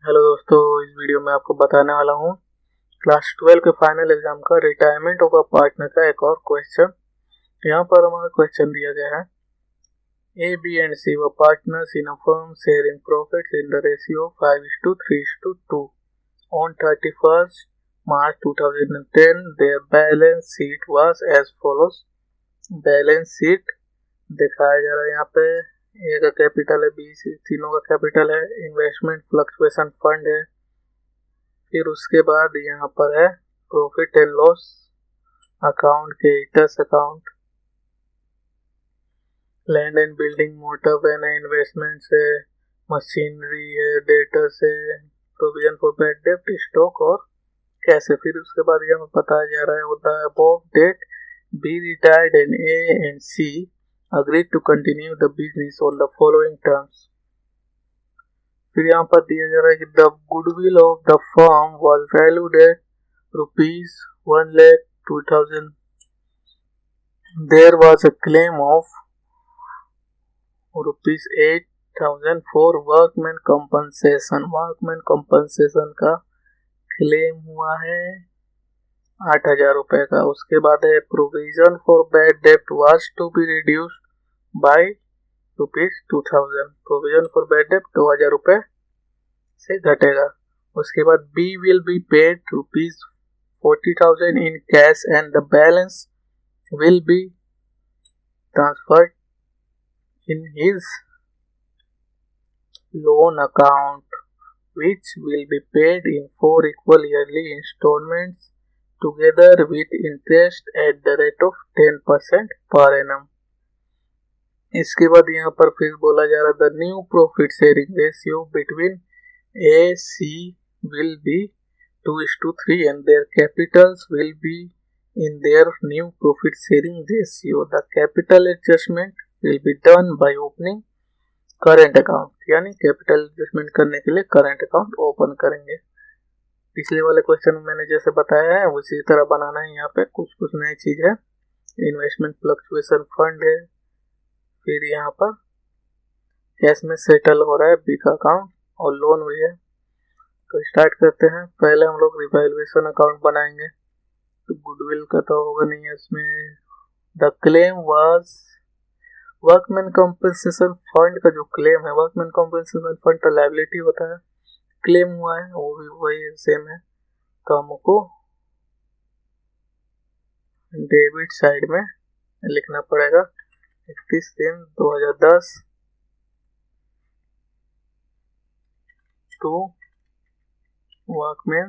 Hello दोस्तों, इस video में आपको बताने वाला हूँ क्लास 12 के फाइनल एग्जाम का रिटायरमेंट ऑफ अ पार्टनर का एक और क्वेश्चन। यहाँ पर हमारा क्वेश्चन दिया गया है A, B and C were partners in a firm sharing profits in the ratio 5:3:2. On 31st March 2010, their balance sheet was as follows. Balance sheet दिखाया जा रहा है यहाँ पे। ए का कैपिटल है, बी सी तीनों का कैपिटल है, इन्वेस्टमेंट फ्लक्चुएशन फंड है। फिर उसके बाद यहाँ पर है profit and loss account, creditors account, land and building, motor van है, इन्वेस्टमेंट्स है, मशीनरी है, डेटर्स है, प्रोविजन फॉर बैड डेब्ट, स्टॉक और कैश है। फिर उसके बाद यहाँ बताया जा रहा है होता है above date B retired and A and C agreed to continue the business on the following terms. फिर यहाँ पर दिया जा रहा है कि the goodwill of the firm was valued at ₹1,02,000. There was a claim of ₹8,000 for workman compensation. Workman compensation का claim हुआ है 8,000 रुपए का। उसके बाद है प्रोविजन फॉर बैड डेब्ट was to be reduced by ₹2,000. प्रोविजन फॉर बैड डेब्ट 2,000 रुपए से घटेगा। उसके बाद B will be paid ₹40,000 in cash and the balance will be transferred in his loan account, which will be paid in 4 equal yearly installments together with interest at the rate of 10% per annum. इसके बाद यहाँ पर फिर बोला जा रहा the new profit sharing ratio between A C will be 2:3 and their capitals will be in their new profit sharing ratio. The capital adjustment will be done by opening current account. यानी capital adjustment करने के लिए current account open करेंगे। पिछले वाले question में मैंने जैसे बताया है उसी तरह बनाना है। यहाँ पे कुछ कुछ नई चीज है। इन्वेस्टमेंट फ्लक्चुएशन फंड है, फिर यहाँ पर कैश में सेटल हो रहा है बी का अकाउंट और लोन भी है। तो स्टार्ट करते हैं। पहले हम लोग रिवैल्यूएशन अकाउंट बनाएंगे। तो गुडविल का तो होगा नहीं है इसमें। The claim was workman compensation fund का जो क्लेम है, वर्कमैन कंपनसेशन फंड का लायबिलिटी होता है, क्लेम हुआ है वो भी वही सेम है। तो हमको डेबिट साइड में लिखना पड़ेगा 31/3/2010 to workman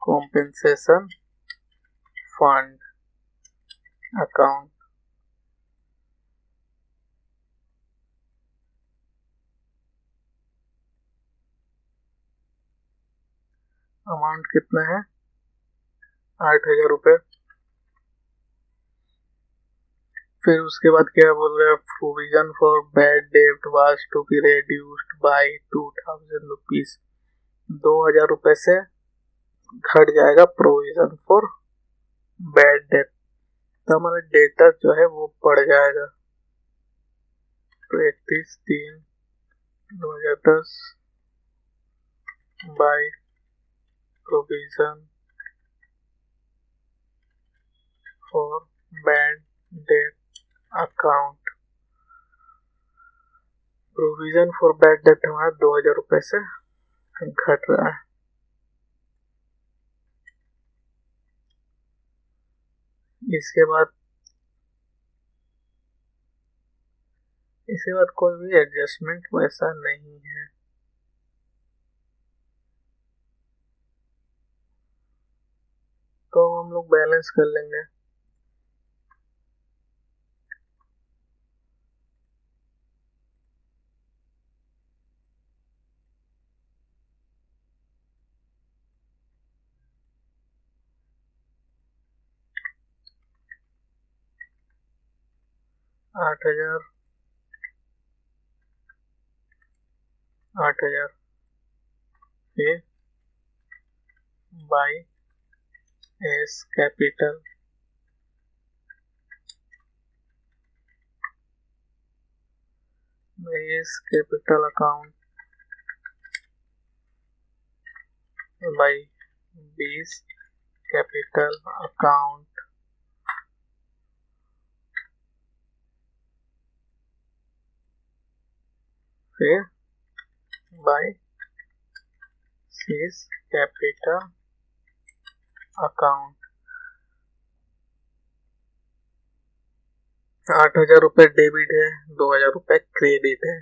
compensation fund account. Amount कितना है 8,000 रुपए। फिर उसके बाद क्या बोल रहे हैं प्रोविजन फॉर बैड डेब्ट was to be reduced by 2,000 rupees. 2,000 रुपए से घट जाएगा प्रोविजन फॉर बैड डेब्ट। तो हमारा डेटा जो है वो बढ़ जाएगा। तो 31/3/2010 बाय प्रोविजन फॉर बैड डेब्ट अकाउंट। प्रोविजन फॉर बैड डेब्ट हमारा 2,000 रुपए से घट रहा है। इसके बाद कोई भी एडजस्टमेंट वैसा नहीं है। तो हम लोग बैलेंस कर लेंगे। आठ हजार फिर by S capital account by B's capital account फिर by C's capital account। 8,000 रुपये डेबिट है, 2,000 रुपये क्रेडिट है,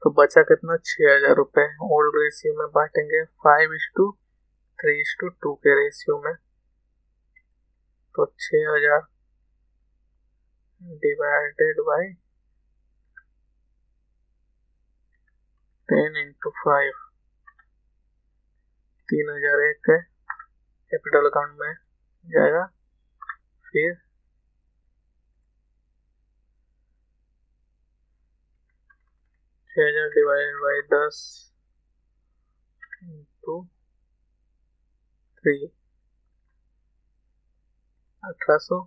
तो बचा कितना 6,000 रुपये। ओल्ड रेशियो में बांटेंगे 5:3:2 के रेशियो में, तो 6,000 डिवाइडेड बाई 10 × 5, 3,001 है कैपिटल अकाउंट में जाएगा। फिर 6,000 डिवाइडेड बाई 10 × 3, 1,800।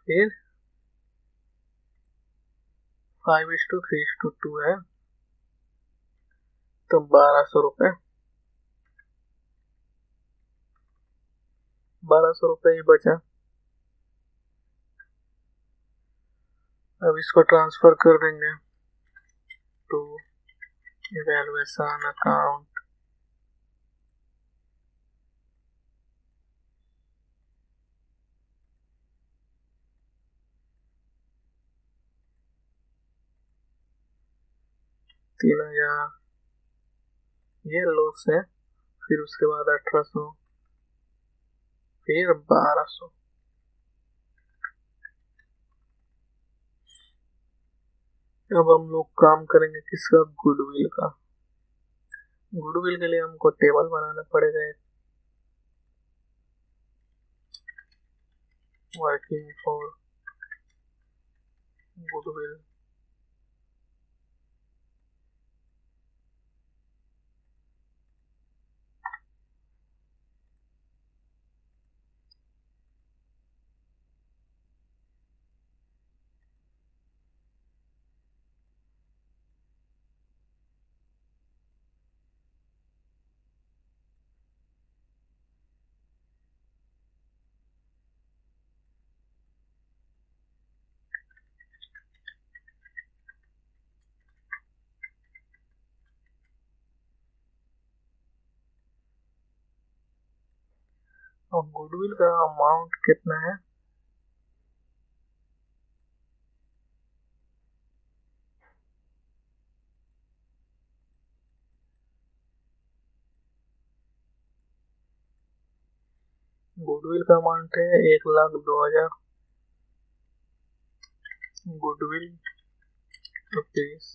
फिर 5:3:2 है, तो 1,200 रुपये, 1,200 रुपये ही बचा। अब इसको ट्रांसफर कर देंगे टू इवैल्यूएशन अकाउंट। तीन हजार ये लॉस है, फिर उसके बाद 1,800, फिर 1,200। अब हम लोग काम करेंगे किसका, गुडविल का। गुडविल के लिए हमको टेबल बनाना पड़ेगा एक, वर्किंग फॉर गुडविल। और गुडविल का अमाउंट कितना है, गुडविल का अमाउंट है 1,02,000 goodwill rupees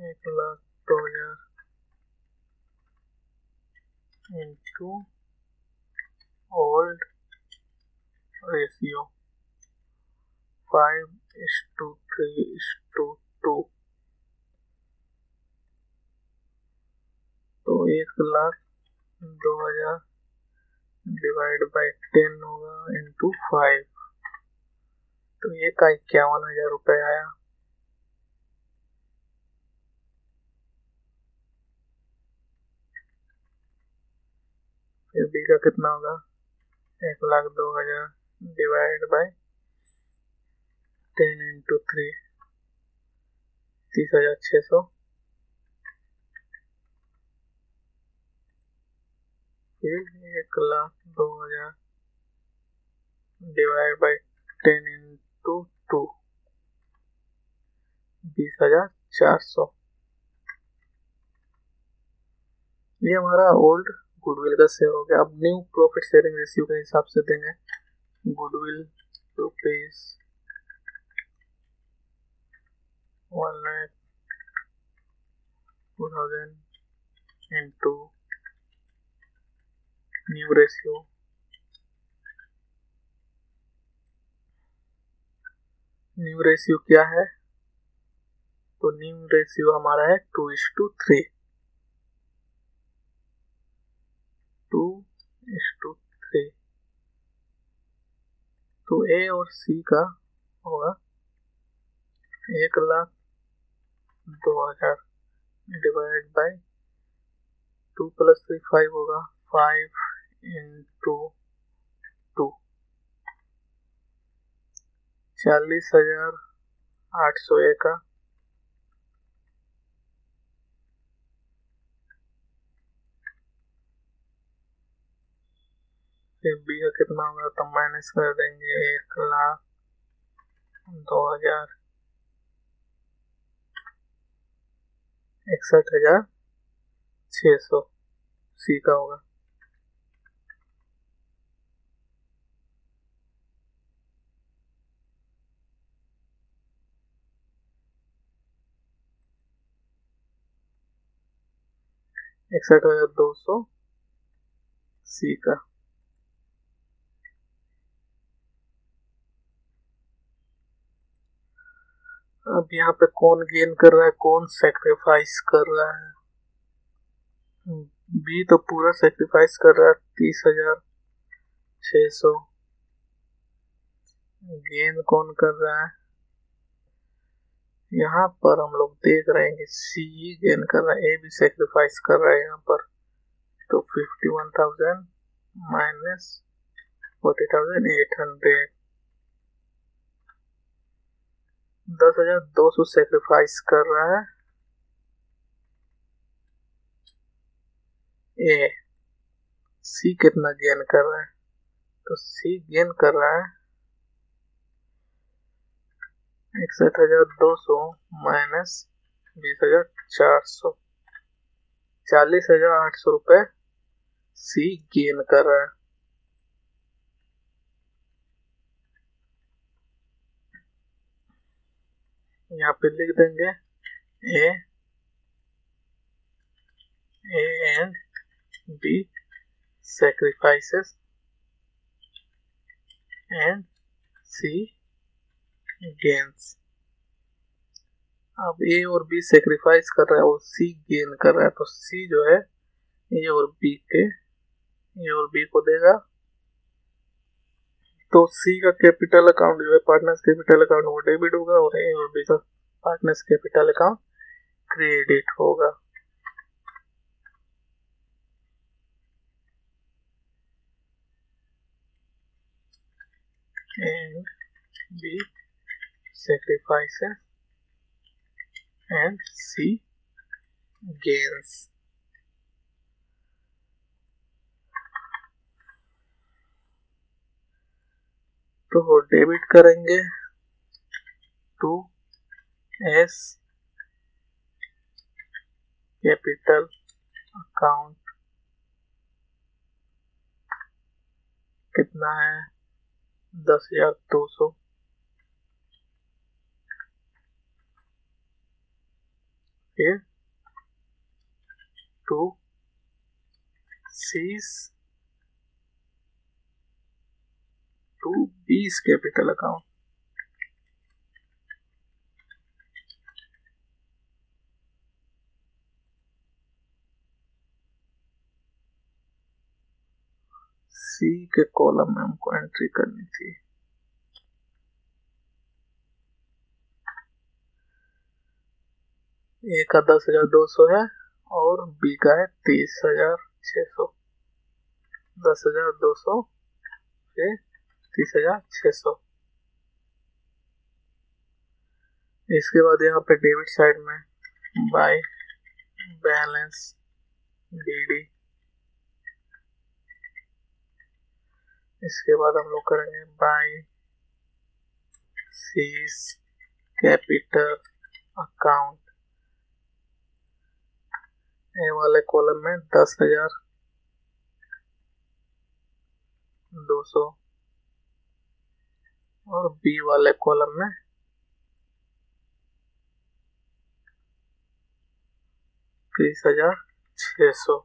1,02,000 into old ratio 5:3:2, तो 1,02,000 डिवाइड बाई 10 होगा इंटू 5, तो ये का 51,000 रुपये आया। फिर बी का कितना होगा, 1,02,000 डिवाइड बाई 10 × 3, 30,600। फिर 1,02,000 डिवाइड बाई 10 × 2, 20,400। ये हमारा ओल्ड गुडविल का शेयर हो गया। अब न्यू प्रॉफिट शेयरिंग रेशियो के हिसाब से देंगे, goodwill rupees 1,02,000 into new ratio new ratio क्या है? तो न्यू रेशियो हमारा है 2:3। 2:3। तो ए और सी का होगा 1,02,000 डिवाइड बाई 2 + 3 5 होगा, 5 इंटू 2 40,801 का। फिर बी का कितना होगा तो माइनस कर देंगे 1,02,000, 61,600 सी का होगा। इकसठ हजार 200 सी का। अब यहाँ पे कौन गेन कर रहा है, कौन सेक्रीफाइस कर रहा है? बी तो पूरा सेक्रीफाइस कर रहा है 30,600। गेन कौन कर रहा है? यहाँ पर हम लोग देख रहे हैं कि सी गेन कर रहा है, ए भी सेक्रीफाइस कर रहा है यहाँ पर। तो 51,000 माइनस 40,800, 10,200 सेक्रीफाइस कर रहा है ए। सी कितना गेन कर रहा है? तो सी गेन कर रहा है 61,200 माइनस 20,400, 40,800 रुपए सी गेन कर रहा है। यहाँ पे लिख देंगे A and B sacrifices and C gains। अब ए और बी सेक्रीफाइस कर रहा है और सी गेन कर रहा है, तो सी जो है ए और बी को देगा। तो सी का कैपिटल अकाउंट जो है पार्टनर्स कैपिटल अकाउंट वो डेबिट होगा और ए और बी का पार्टनर्स कैपिटल अकाउंट क्रेडिट होगा। And B sacrifices and C gains। तो डेबिट करेंगे टू एस कैपिटल अकाउंट, कितना है 10,200। फिर to C's to B's capital account, C के कॉलम में हमको एंट्री करनी थी। ए का 10,200 है और बी का है 30,600। 10,200 से 30,600। इसके बाद यहाँ पे डेबिट साइड में बाय बैलेंस डी। इसके बाद हम लोग करेंगे बाय सीज कैपिटल अकाउंट। ए वाले कॉलम में 10,200 और बी वाले कॉलम में 30,600।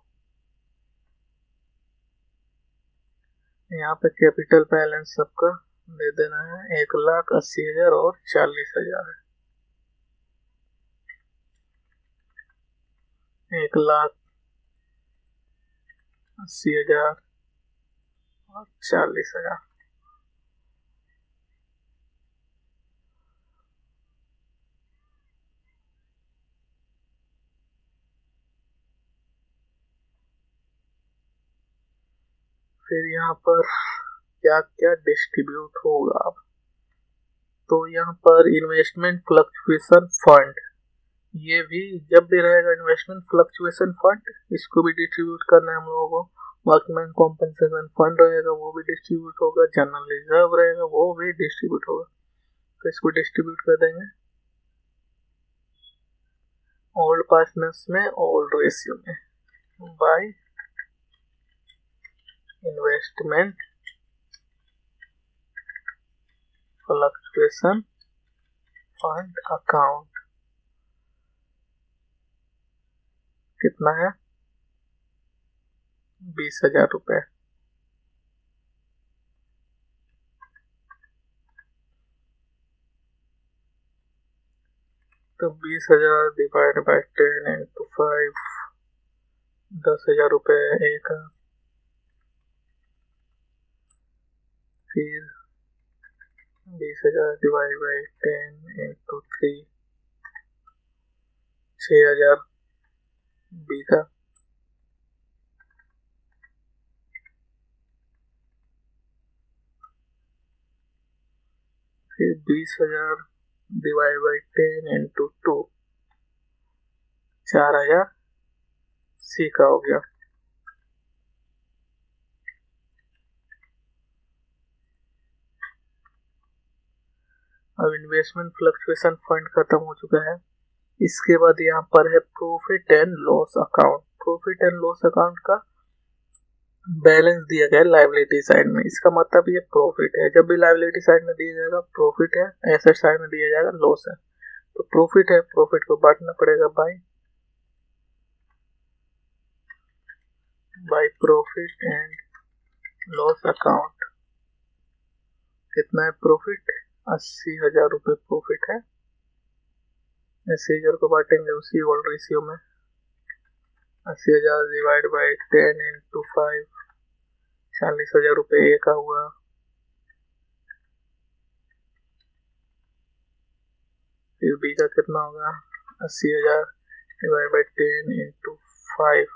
यहाँ पे कैपिटल बैलेंस सबका दे देना है 1,80,000 और 40,000 है। 1,80,000 और 40,000। फिर यहाँ पर क्या क्या डिस्ट्रीब्यूट होगा अब, तो यहाँ पर इन्वेस्टमेंट फ्लक्चुएशन फंड, ये भी जब भी रहेगा इन्वेस्टमेंट फ्लक्चुएशन फंड, इसको भी डिस्ट्रीब्यूट करना है हम लोगों को। वर्कमैन कॉम्पनसेशन फंड रहेगा वो भी डिस्ट्रीब्यूट होगा, जनरल रिजर्व रहेगा वो भी डिस्ट्रीब्यूट होगा। तो इसको डिस्ट्रीब्यूट कर देंगे ओल्ड पार्टनर्स में ओल्ड रेशियो में by investment fluctuation fund account. कितना है? 20,000 रुपये। तो 20,000 डिवाइड बाय 10 इंटू 5, 10,000 रुपये एक। फिर 20,000 डिवाइड बाई 10 इंटू 3, 6,000 बी का। फिर 20,000 डिवाइड बाई 10 इंटू 2, 4,000 सी का हो गया। अब इन्वेस्टमेंट फ्लक्चुएशन फंड खत्म हो चुका है। इसके बाद यहाँ पर है profit and loss account. Profit and loss account का बैलेंस दिया गया है लाइबिलिटी साइड में। इसका मतलब ये प्रॉफिट है, जब भी लाइबिलिटी साइड में दिया जाएगा प्रॉफिट है, एसेट साइड में दिया जाएगा लॉस है। तो प्रॉफिट है, प्रॉफिट को बांटना पड़ेगा by profit and loss account. कितना है प्रॉफिट? 80,000 रुपये प्रॉफिट है। 80,000 को बांटेंगे उसी ओल्ड रेशियो में। 80,000 डिवाइड बाई 10 इंटू 5, 40,000 रुपये ए का हुआ। फिर बी का कितना होगा? 80,000 divide by 10 into 5,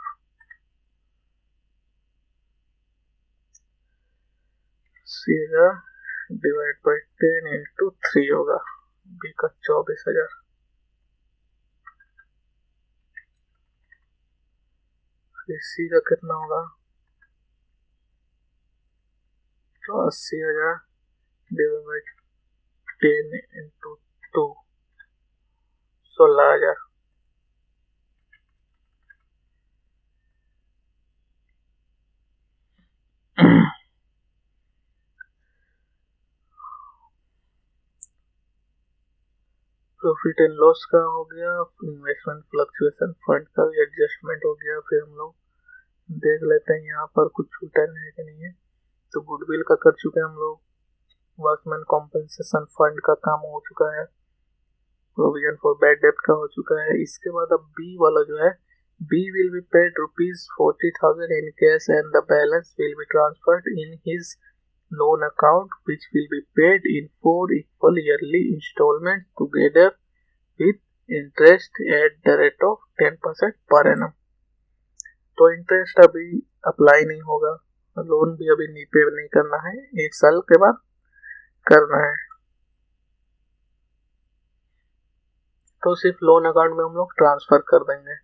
80,000 divide by 10 into 3 होगा। बी का 24,000। फिर सी का कितना होगा? तो 80,000 divide by 10 into 2, 16,000। Profit and loss का हो गया। इन्वेस्टमेंट फ्लक्चुएशन फंड का भी एडजस्टमेंट हो गया। फिर हम लोग देख लेते हैं यहाँ पर कुछ छूटा है कि नहीं है। तो गुडविल का कर चुके हैं हम लोग। वर्कमैन कॉम्पेंसेशन फंड का काम हो चुका है। प्रोविजन फॉर बैड डेब्ट का हो चुका है। इसके बाद अब बी वाला जो है, B will be paid ₹40,000 in cash and the balance will be transferred in his loan account which will be paid in 4 equal yearly installments together with interest at the rate of 10% per annum। तो interest अभी apply नहीं होगा, loan भी अभी नहीं पे नहीं करना है, 1 साल के बाद करना है। तो सिर्फ लोन अकाउंट में हम लोग ट्रांसफर कर देंगे।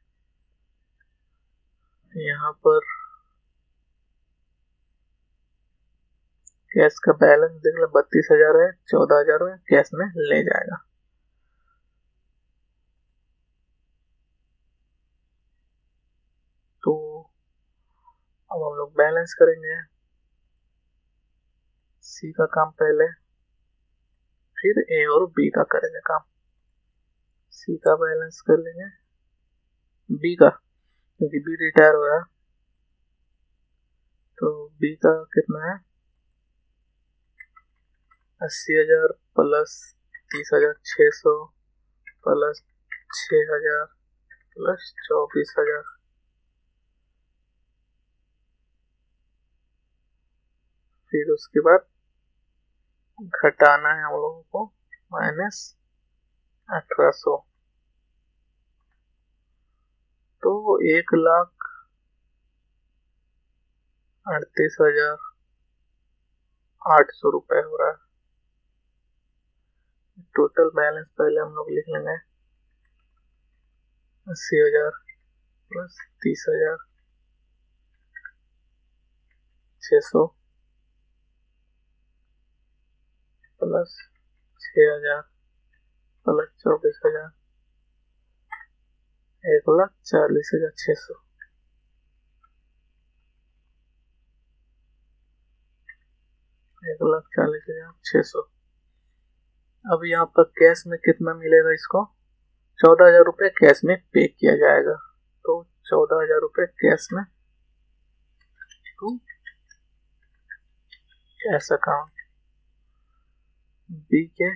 यहाँ पर कैश का बैलेंस देख लो 32,000 है, 14,000 है, कैश में ले जाएगा। तो अब हम लोग बैलेंस करेंगे। सी का काम पहले, फिर ए और बी का करेंगे काम। सी का बैलेंस कर लेंगे, बी का, क्योंकि बी रिटायर हो रहा। तो बी का कितना है? 80,000 प्लस 30,600 प्लस 6,000 प्लस 24,000। फिर उसके बाद घटाना है हम लोगों को माइनस 1,800। तो 1,38,800 रुपये हो रहा है। टोटल बैलेंस पहले हम लोग लिख लेंगे 80,000 प्लस 30,600 प्लस 6,000 प्लस 24,000, 1,40,600। 1,40,600। अब यहाँ पर कैश में कितना मिलेगा इसको? 14,000 रुपये कैश में पे किया जाएगा। तो 14,000 रुपये कैश में टू कैश अकाउंट बी के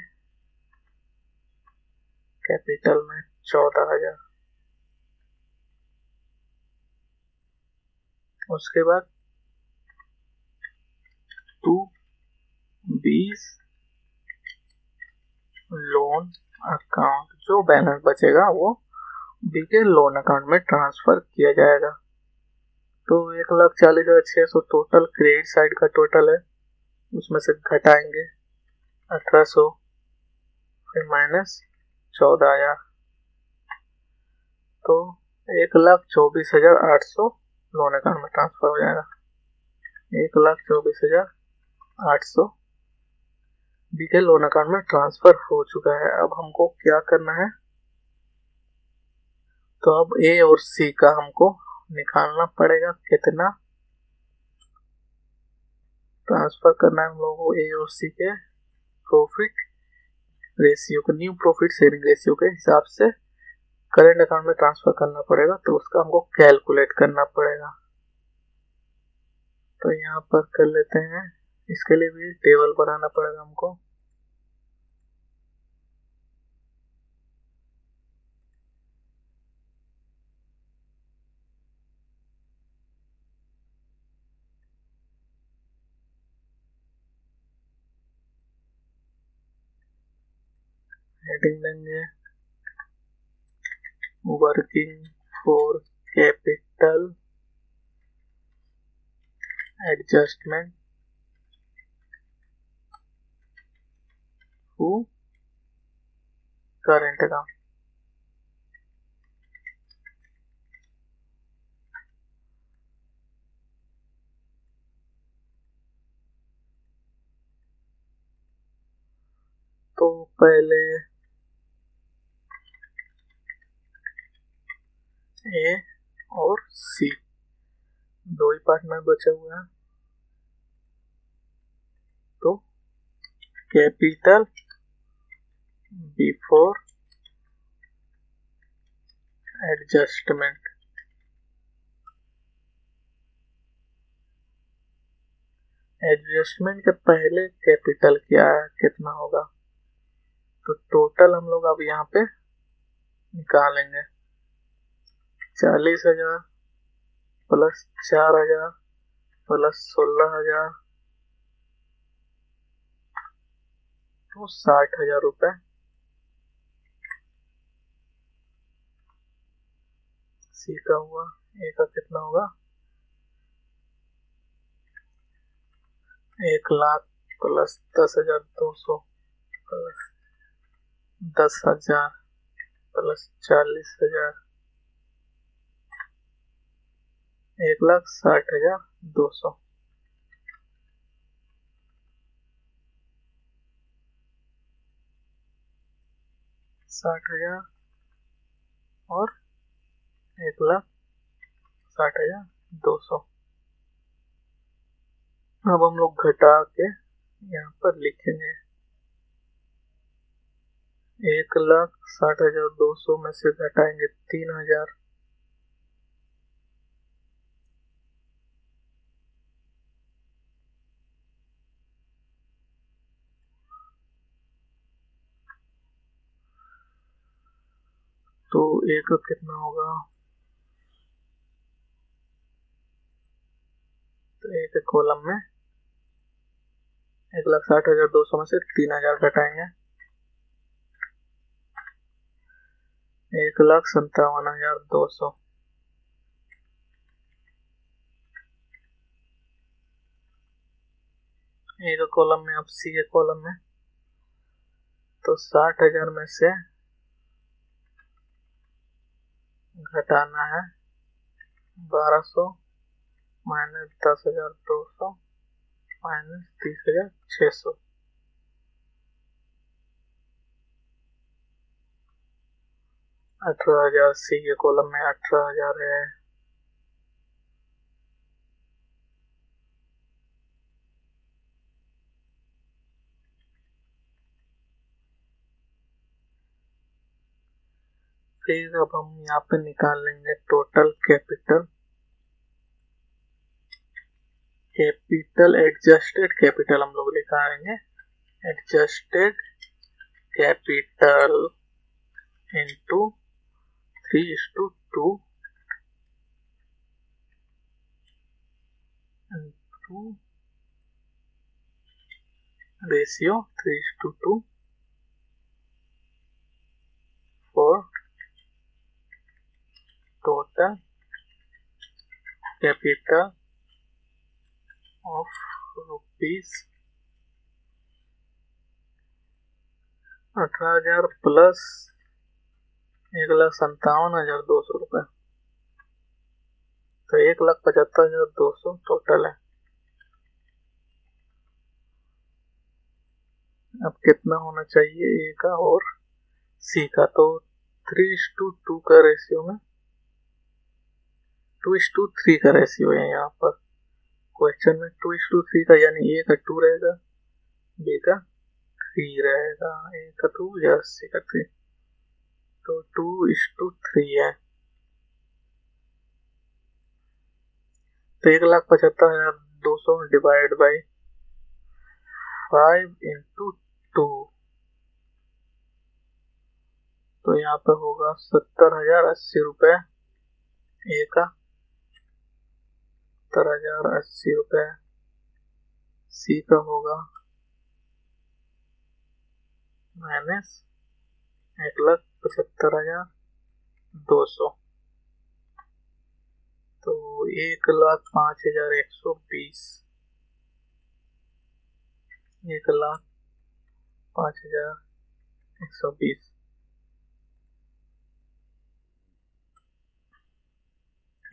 कैपिटल में 14,000। उसके बाद टू 20 लोन अकाउंट, जो बैलेंस बचेगा वो बी के लोन अकाउंट में ट्रांसफर किया जाएगा। तो 1,40,600 टोटल क्रेडिट साइड का टोटल है, उसमें से घटाएंगे 1,800 फिर माइनस 14,000, तो 1,24,800 लोन अकाउंट में ट्रांसफर हो जाएगा। 1,24,800 बी के लोन अकाउंट में ट्रांसफर हो चुका है। अब हमको क्या करना है? तो अब ए और सी का हमको निकालना पड़ेगा, कितना ट्रांसफर करना है हम लोगों को ए और सी के प्रॉफिट रेशियो को, न्यू प्रॉफिट शेयरिंग रेशियो के हिसाब से करेंट अकाउंट में ट्रांसफर करना पड़ेगा। तो उसका हमको कैलकुलेट करना पड़ेगा। तो यहाँ पर कर लेते हैं, इसके लिए भी टेबल बनाना पड़ेगा हमको। हेडिंग देंगे working for capital adjustment to current account. तो पहले ए और सी दो ही पार्टनर बचे हुए हैं। तो कैपिटल बिफोर एडजस्टमेंट, एडजस्टमेंट के पहले कैपिटल क्या है, कितना होगा? तो टोटल हम लोग अब यहाँ पे निकालेंगे 40,000 प्लस 4,000 प्लस 16,000, तो 60,000 रुपये। सी का हुआ, ए का कितना होगा? 1,00,000 प्लस 10,200 प्लस 10,000 प्लस 40,000, 1,60,200। 60,000 और 1,60,200। अब हम लोग घटा के यहाँ पर लिखेंगे 1,60,200 में से घटाएंगे 3,000, तो ए का कितना होगा, तो ए के कॉलम में 1,60,200 में से 3,000 घटाएंगे, 1,57,200। ए के कॉलम में, अब सी के कॉलम में, तो 60,000 में से घटाना है 1,200 माइनस 10,200 माइनस 30,600। 18,000 सी के कॉलम में 18,000 है, फिर अब हम यहाँ पे निकाल लेंगे total capital. Capital adjusted capital हम लोग लिखाएंगे, adjusted capital into 3:2 into ratio 3:2 for total capital of rupees 18,000 प्लस 1,57,200 रुपये, तो 1,75,200 टोटल है। अब कितना होना चाहिए ए का और सी का, तो 3:2 का रेशियो में 2:3 का रेशियो है यहाँ पर क्वेश्चन में, 2:3 का, यानी ए का 2 रहेगा, बी का 3 रहेगा, ए का 2 या सी का 3, तो 2:3 है। तो 1,75,200 डिवाइड बाई 5 इंटू 2, तो यहाँ पे होगा 70,080 रुपये ए का, 70,080 रुपये सी का होगा, माइनस 1,75,200, तो 1,05,120, 1,05,120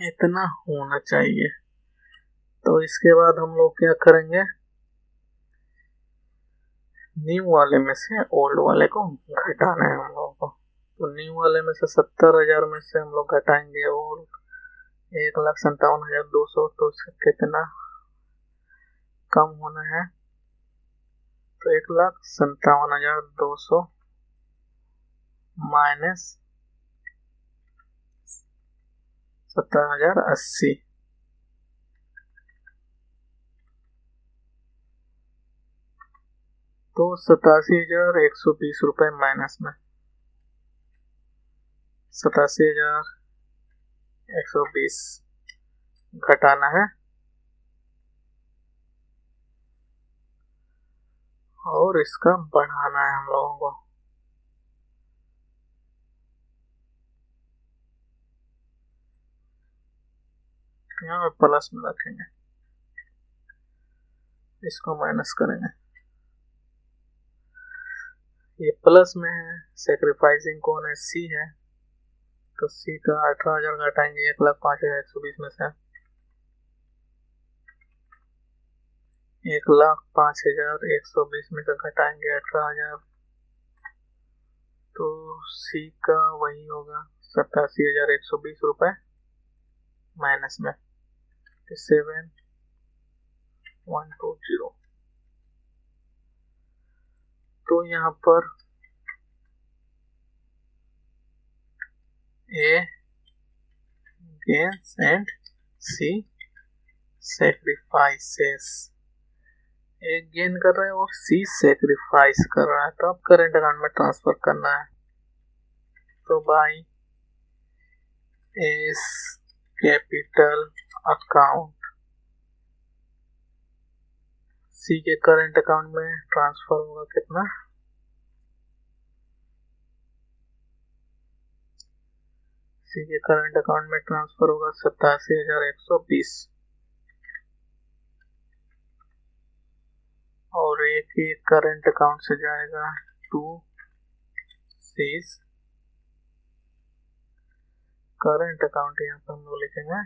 इतना होना चाहिए। तो इसके बाद हम लोग क्या करेंगे, न्यू वाले में से ओल्ड वाले को घटाना है हम लोगों को। तो न्यू वाले में से 70,000 में से हम लोग घटाएंगे ओल्ड 1,57,200, तो इसका कितना कम होना है, तो 1,57,200 माइनस 70,080, तो 87,120 रुपये माइनस में 87,120 घटाना है, और इसका बढ़ाना है हम लोगों को। यहाँ प्लस में रखेंगे, इसको माइनस करेंगे, ये प्लस में है, सेक्रीफाइसिंग कौन है, सी है, तो सी का 18,000 घटाएंगे 1,05,120 में से, 1,05,120 में से घटाएंगे 18,000, तो सी का वही होगा 87,120 रुपये माइनस में 7,120। तो यहाँ पर A gains and C sacrifices, A gain कर रहा है और सी सैक्रिफाइस कर रहा है, तो अब करंट अकाउंट में ट्रांसफर करना है, तो by S capital account. C के करंट अकाउंट में ट्रांसफर होगा कितना, सी के करंट अकाउंट में ट्रांसफर होगा 87,120 और ए के करंट अकाउंट से जाएगा टू सीज करंट अकाउंट। यहाँ पर हम लोग लिखेंगे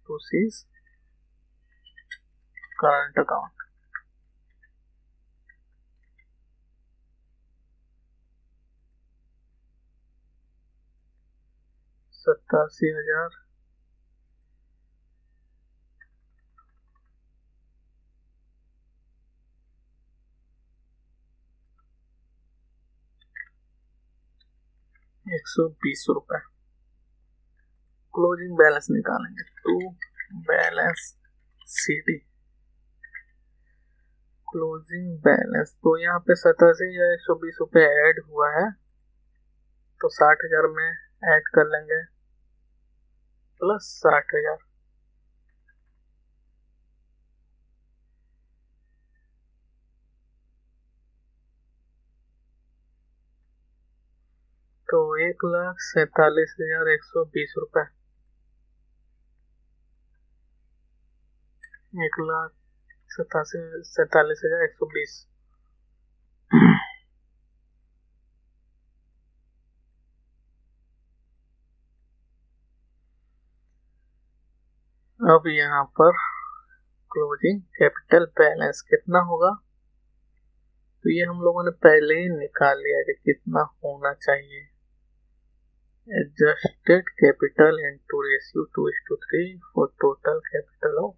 टू सीज करंट अकाउंट। सत्तासी हजार ₹120। क्लोजिंग बैलेंस निकालेंगे, to balance CD closing balance. तो यहाँ पे 87,120 रुपये ऐड हुआ है, तो 60,000 में ऐड कर लेंगे प्लस 60,000, तो 1,47,120 रुपये, 1,47,120। अब यहाँ पर क्लोजिंग कैपिटल बैलेंस कितना होगा, तो ये हम लोगों ने पहले ही निकाल लिया कि कितना होना चाहिए। Adjusted capital into ratio 2:3 for total capital of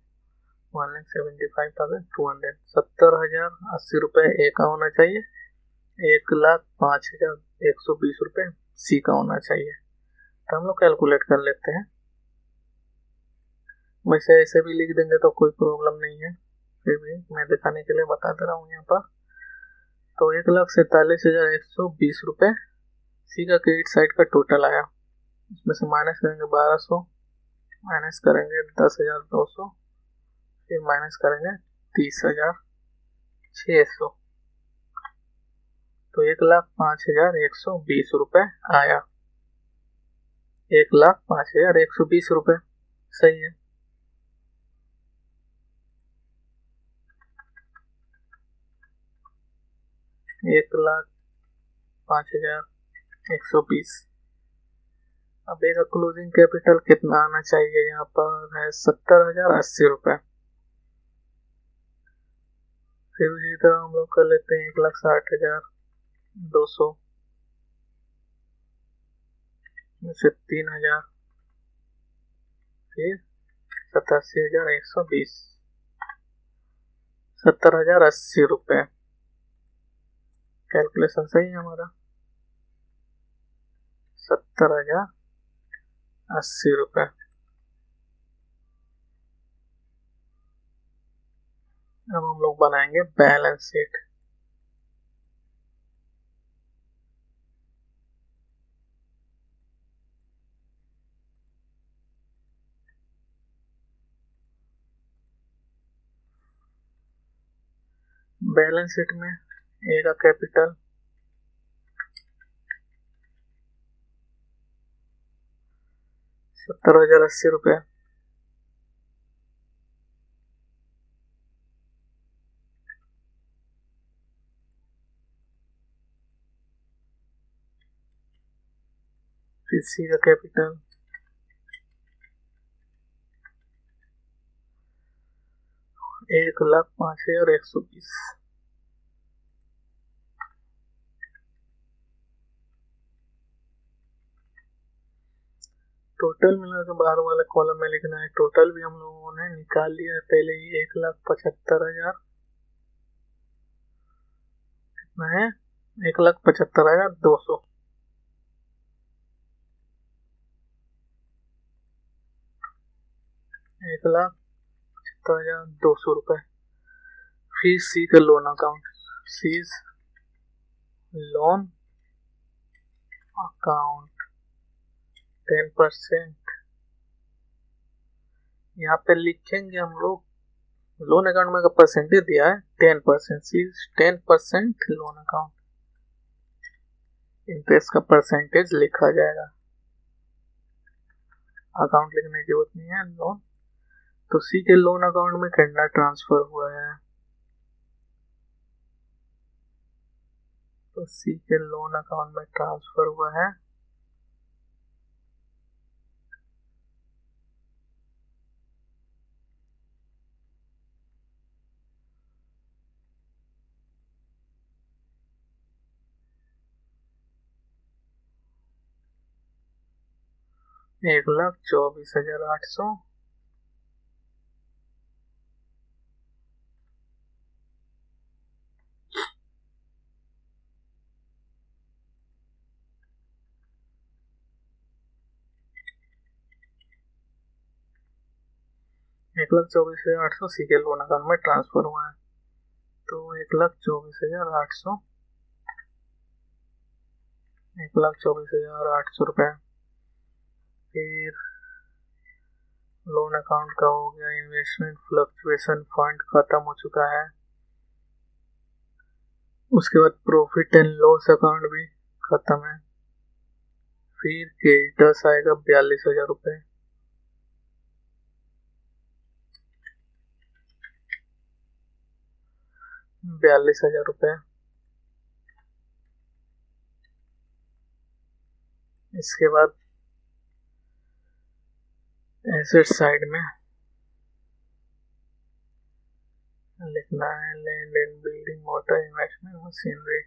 1,75,200। 70,080 रुपये ए का होना चाहिए, 1,05,120 रुपये सी का होना चाहिए। तो हम लोग कैलकुलेट कर लेते हैं, वैसे ऐसे भी लिख देंगे तो कोई प्रॉब्लम नहीं है, फिर भी मैं दिखाने के लिए बता दे रहा हूँ यहाँ पर। तो 1,47,120 रुपये सी का क्रेडिट साइड का टोटल आया, उसमें से माइनस करेंगे 1200, माइनस करेंगे 10,200, फिर माइनस करेंगे 30,600, तो 1,05,120 रुपये आया। 1,05,120 रुपये सही है। एक 1,05,120। अब एक क्लोजिंग कैपिटल कितना आना चाहिए, यहाँ पर है 70,080 रुपये। फिर उसी तरह हम लोग कर लेते हैं 1,60,200 में से 3,000, फिर 87,120, 70,080 रुपये। कैलकुलेशन सही है हमारा, 70,080 रुपये। अब हम लोग बनाएंगे बैलेंस शीट। बैलेंस शीट में ए का कैपिटल 70,080 रुपये, फिर सी का कैपिटल 1,05,120, टोटल मिला के बाहर वाले कॉलम में लिखना है। टोटल भी हम लोगों ने निकाल लिया है पहले ही, 1,75,000 कितना है, 1,75,200, 1,75,200 रुपये। फिर सी का loan account, C's loan account 10%। यहाँ पे लिखेंगे हम लोग, लोन अकाउंट में का परसेंटेज दिया है 10%, सीज 10% लोन अकाउंट, इंटरेस्ट का परसेंटेज लिखा जाएगा, अकाउंट लिखने की जरूरत नहीं है। लोन तो सी के लोन अकाउंट में कितना ट्रांसफर हुआ है, तो सी के लोन अकाउंट में ट्रांसफर हुआ है 1,24,800। 1,24,800 सी के लोन अकाउंट में ट्रांसफर हुआ है, तो 1,24,800 रुपए। फिर लोन अकाउंट का हो गया, इन्वेस्टमेंट फ्लक्चुएशन फंड खत्म हो चुका है। उसके बाद प्रॉफिट एंड लॉस अकाउंट भी खत्म है। फिर क्रेडिटर्स आएगा 42,000 रुपए। इसके बाद एसेट साइड में लिखना है land and building, motor, investment, machinery.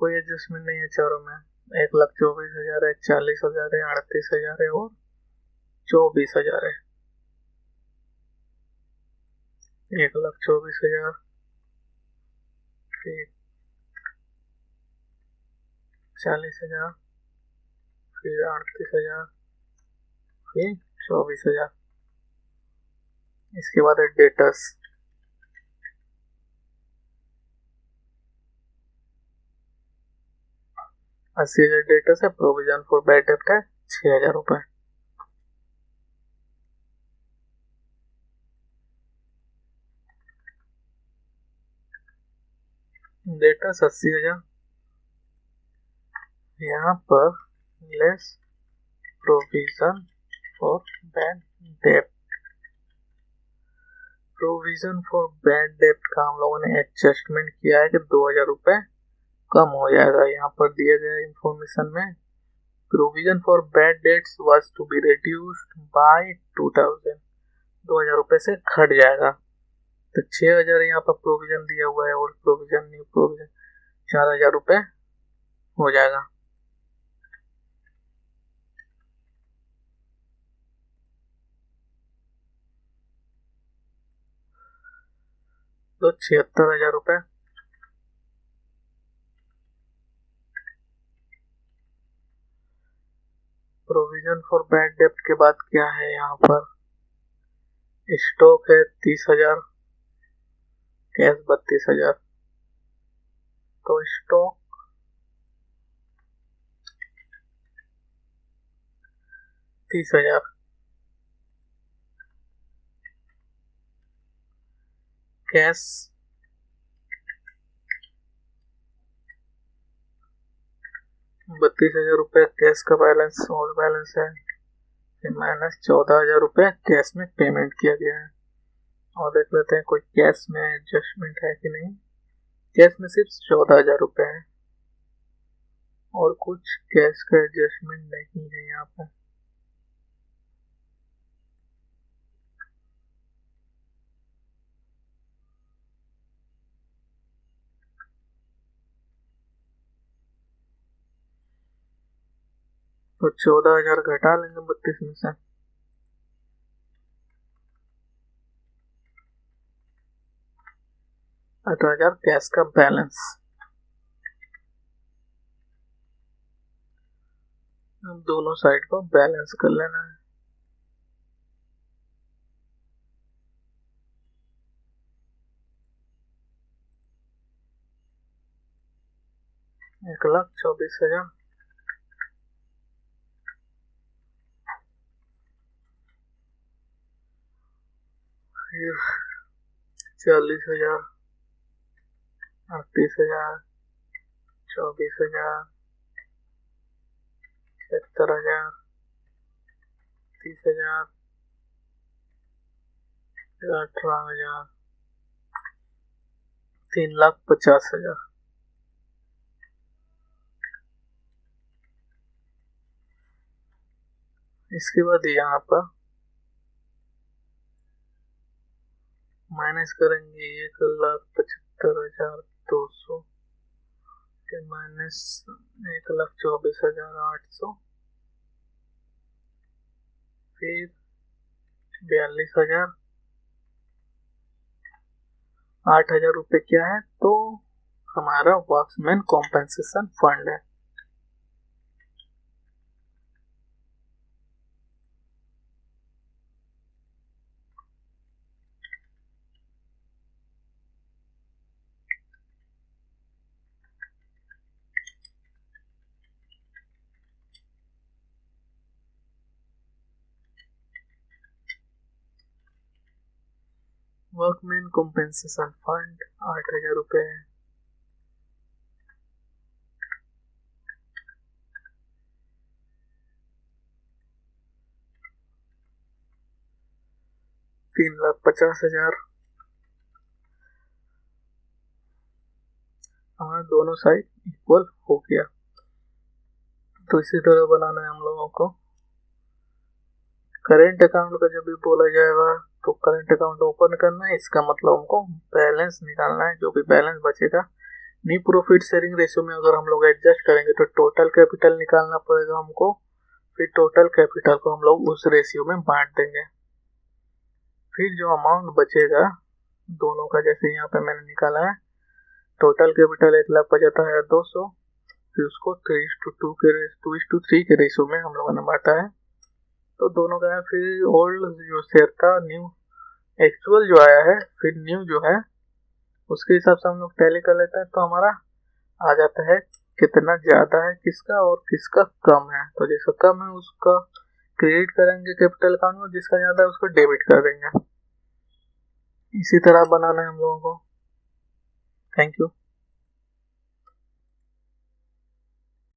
कोई एडजस्टमेंट नहीं है चारों में। 1,24,000 है, 40,000 है, 38,000 है और 24,000 है। 1,24,000, फिर 40,000, फिर 38,000, फिर 24,000। इसके बाद है डेटर्स। 80,000 डेटर्स है। प्रोविजन फॉर बैड डेब्ट है 6,000 रुपए। डेटर्स 80,000, यहाँ पर लेस प्रोविजन फॉर बैड डेब्ट। प्रोविजन फॉर बैड डेब्ट का हम लोगों ने एडजस्टमेंट किया है कि 2,000 रुपए कम हो जाएगा। यहाँ पर दिए गए इंफॉर्मेशन में provision for bad debts was to be reduced by 2,000, 2,000 रुपए से घट जाएगा। तो 6,000 यहाँ पर प्रोविजन दिया हुआ है, ओल्ड प्रोविजन, न्यू प्रोविजन, 4,000 रुपए हो जाएगा। तो 76,000 रुपए। प्रोविजन फॉर बैड डेब्ट के बाद क्या है यहाँ पर, स्टॉक है 30,000, कैश 32,000। तो स्टॉक 30,000, कैश 32,000 रुपए कैश का बैलेंस, ओल्ड बैलेंस है। फिर माइनस 14,000 रुपए कैश में पेमेंट किया गया है। और देख लेते हैं कोई कैश में एडजस्टमेंट है कि नहीं। कैश में सिर्फ 14,000 रुपए है और कुछ कैश का एडजस्टमेंट नहीं है यहाँ पर। तो 14,000 घटा लेंगे 32 में से। 18,000 कैश का बैलेंस। अब दोनों साइड को बैलेंस कर लेना है। 1,24,000। फिर 40,000, 38,000, 24,000, 70,000, 30,000, 18,000, 3,50,000। इसके बाद यहाँ पर माइनस करेंगे 1,75,200, फिर माइनस 1,24,800, फिर 42,000। 8,000 रुपये क्या है तो हमारा वर्कमैन कॉम्पेंसेशन फंड है। वर्कमैन कॉम्पेंसेशन फंड 8,000 रुपये है। $3,50,000 हमारा दोनों साइड इक्वल हो गया। तो इसी तरह बनाना है हम लोगों को। करेंट अकाउंट का जब भी बोला जाएगा तो करंट अकाउंट ओपन करना है, इसका मतलब हमको बैलेंस निकालना है। जो भी बैलेंस बचेगा न्यू प्रॉफिट शेयरिंग रेशियो में अगर हम लोग एडजस्ट करेंगे तो टोटल कैपिटल निकालना पड़ेगा हमको। फिर टोटल कैपिटल को हम लोग उस रेशियो में बांट देंगे। फिर जो अमाउंट बचेगा दोनों का, जैसे यहाँ पे मैंने निकाला है टोटल कैपिटल 1,75,200, फिर उसको 2:3 के रेशियो में हम लोगों ने बांटा है। तो दोनों का है। फिर ओल्ड जो शेयर था, न्यू एक्चुअल जो आया है, फिर न्यू जो है उसके हिसाब से हम लोग टैली कर लेते हैं। तो हमारा आ जाता है कितना ज़्यादा है किसका और किसका कम है। तो जिसका कम है उसका क्रेडिट करेंगे कैपिटल अकाउंट में, जिसका ज़्यादा है उसको डेबिट कर देंगे। इसी तरह बनाना है हम लोगों को। Thank you.